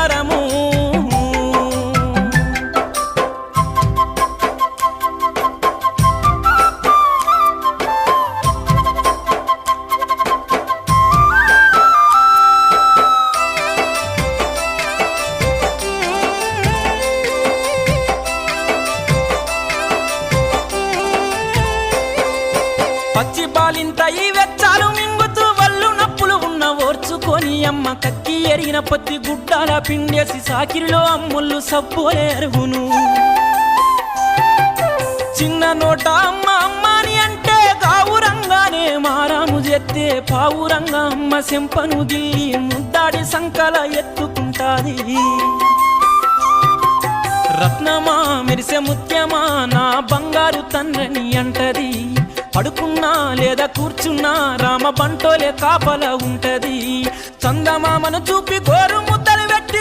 బంగారము పచ్చి బాలింత ఈ వెచ్చాలు మింగుతూ వల్లు నప్పులు ఉన్న ఓర్చుకొని అమ్మ కక్కి ఎరిగిన పత్తి గుడ్డాల పిండేసి సాకిరిలో అమ్ముళ్ళు సబ్బోలే అరుగును చిన్న నోట అమ్మ అమ్మని అంటే గావురంగానే మారాము చేస్తే పావురంగా అమ్మ సెంపను గిల్లి ముద్దాడి సంకల ఎత్తుకుంటాది రత్నమా మెరిసే ముత్యమా నా బంగారు తండ్రిని అంటది పడుకున్నా లేదా కూర్చున్నా రామ బంటోలే కాపలా ఉంటది చందమామను చూపి గోరు ముద్ద